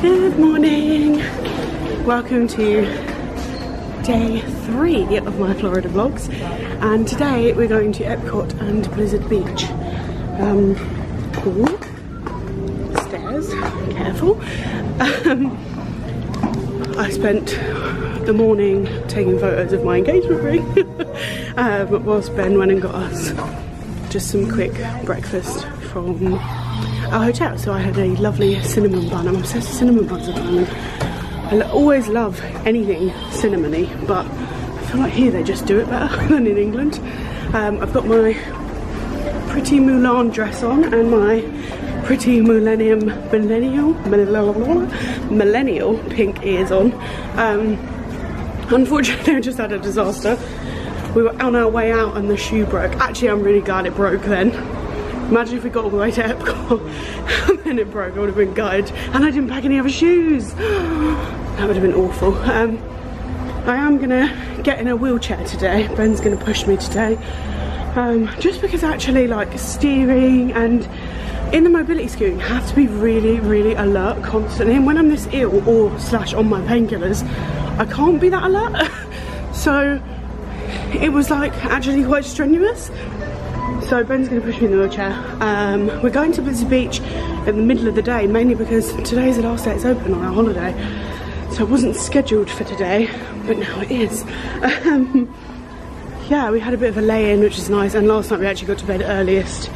Good morning! Welcome to day 3 of my Florida vlogs, and today we're going to Epcot and Blizzard Beach. Cool. Stairs, careful. I spent the morning taking photos of my engagement ring whilst Ben went and got us just some quick breakfast from our hotel. So I had a lovely cinnamon bun. I'm obsessed with cinnamon buns at the moment. I always love anything cinnamony, but I feel like here they just do it better than in England. I've got my pretty Mulan dress on and my pretty millennial pink ears on. Unfortunately, I just had a disaster. We were on our way out and the shoe broke. Actually, I'm really glad it broke then. Imagine if we got all the way to Epcot and then it broke. I would have been gutted, and I didn't pack any other shoes. That would have been awful. I am gonna get in a wheelchair today. Ben's gonna push me today, just because actually, like, steering and in the mobility scooter you have to be really alert constantly, and when I'm this ill or slash on my painkillers, I can't be that alert. So it was like actually quite strenuous. So Ben's going to push me in the wheelchair. We're going to Blizzard Beach in the middle of the day, mainly because today's the last day it's open on our holiday. So it wasn't scheduled for today, but now it is. Yeah, we had a bit of a lay-in, which is nice, and last night we actually got to bed earliest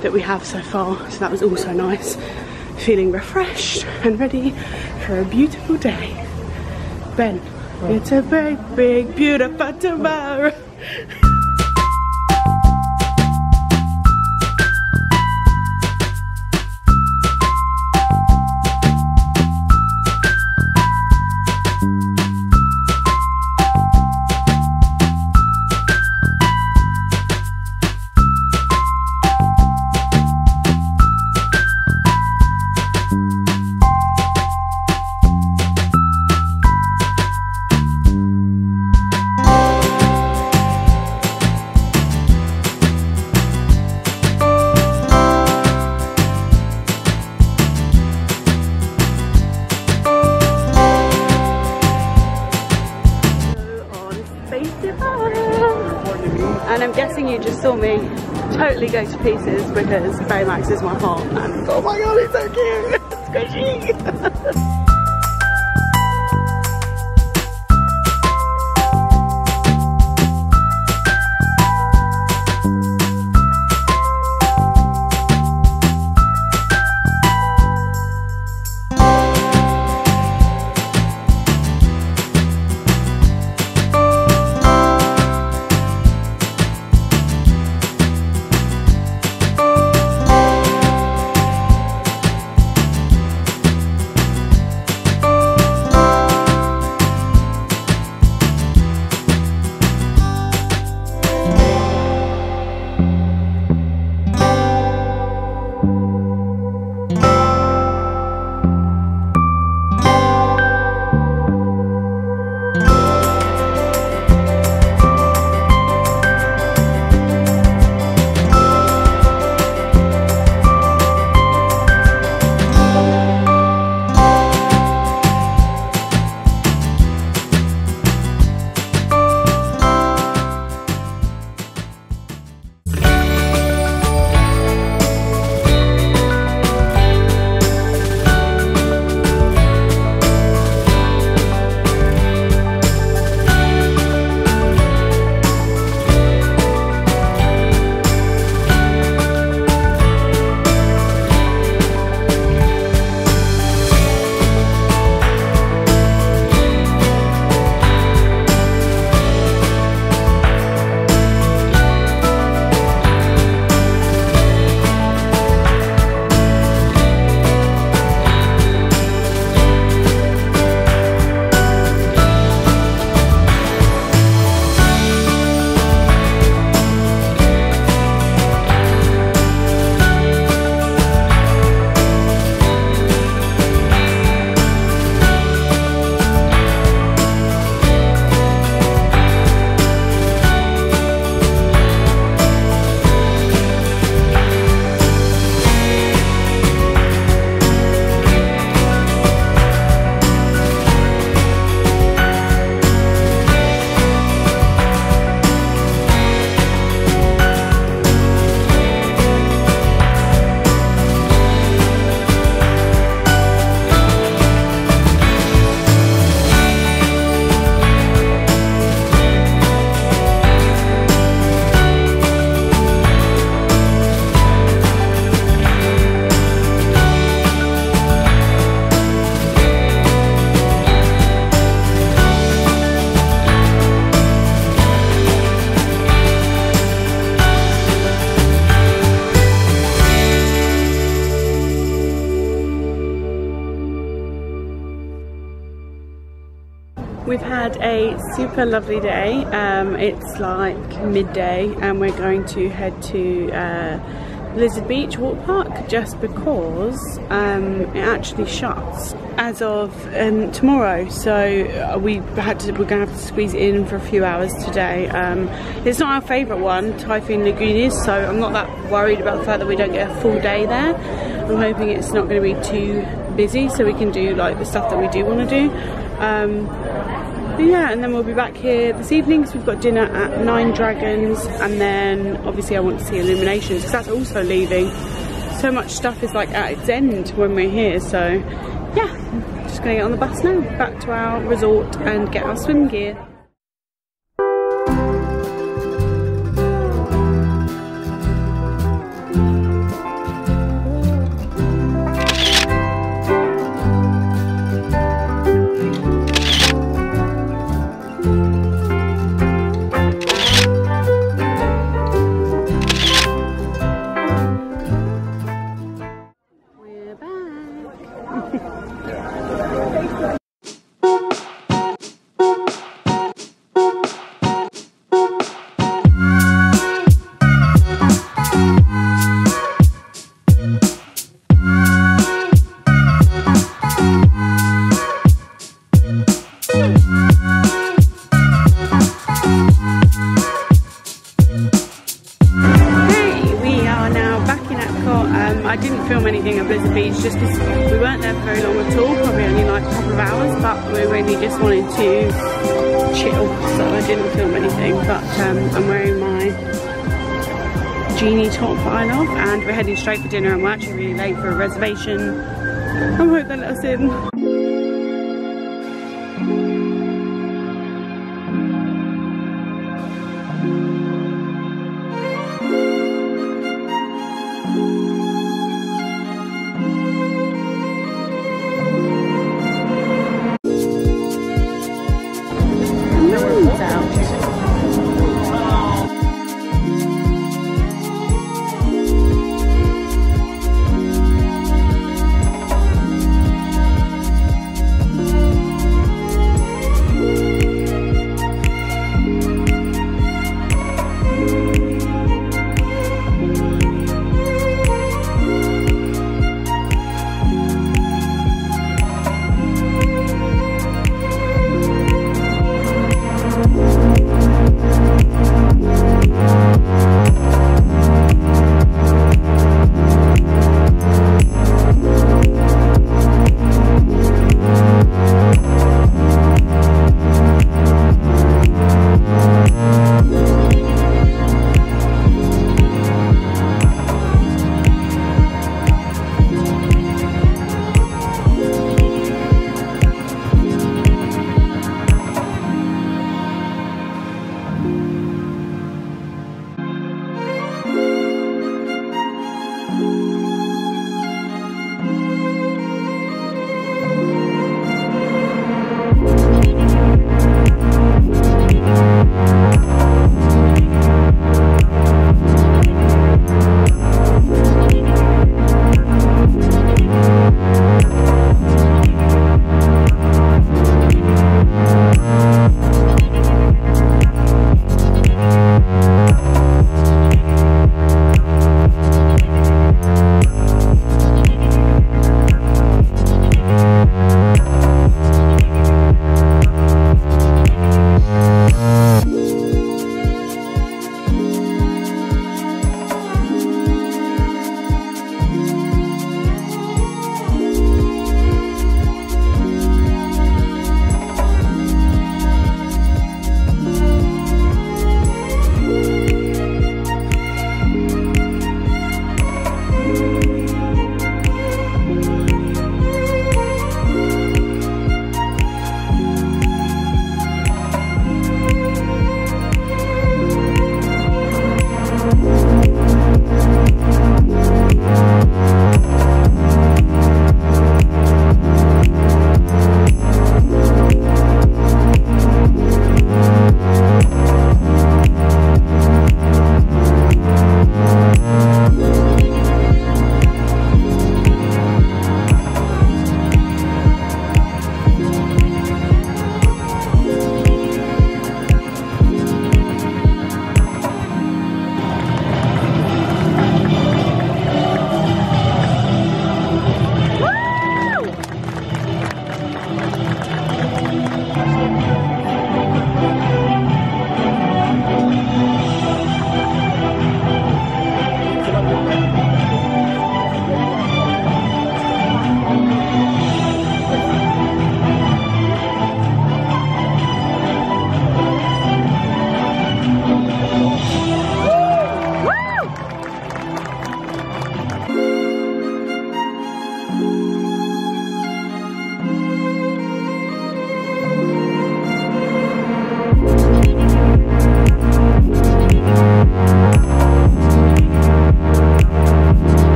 that we have so far, so that was also nice. Feeling refreshed and ready for a beautiful day. Ben, it's a big, beautiful tomorrow. And I'm guessing you just saw me totally go to pieces because BAYMAX is my heart, and oh my god, it's so cute! It's squishy! We've had a super lovely day. It's like midday and we're going to head to Blizzard Beach Water Park just because it actually shuts as of tomorrow, so we're going to have to squeeze it in for a few hours today. It's not our favourite one, Typhoon Lagoon is, so I'm not that worried about the fact that we don't get a full day there. I'm hoping it's not going to be too busy so we can do like the stuff that we do want to do. But yeah, and then we'll be back here this evening because we've got dinner at 9 Dragons, and then obviously I want to see Illuminations because that's also leaving. So much stuff is like at its end when we're here, so yeah, just gonna get on the bus now, back to our resort and get our swim gear. I didn't film anything at Blizzard Beach just because we weren't there for very long at all, probably only like a couple of hours, but we really just wanted to chill, so I didn't film anything. But I'm wearing my genie top that I love, and we're heading straight for dinner, and we're actually really late for a reservation. I hope they let us in.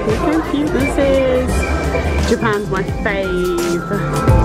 Look how cute this is. Japan's my fave.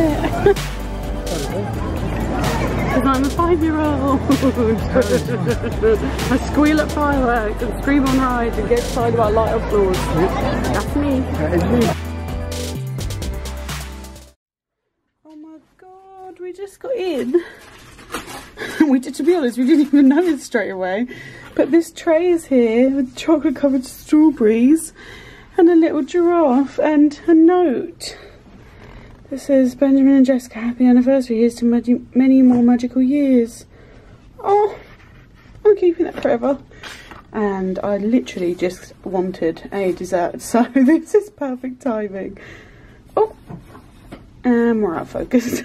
it. Because I'm a 5-year-old. I squeal at fireworks and scream on rides and get excited about light up floors. That's me. That is me. Oh my god, we just got in. To be honest, we didn't even notice straight away. But this tray is here with chocolate covered strawberries and a little giraffe and a note. It says, Benjamin and Jessica, happy anniversary. Here's to many more magical years. Oh, I'm keeping that forever. And I literally just wanted a dessert, so this is perfect timing. Oh, and we're out of focus.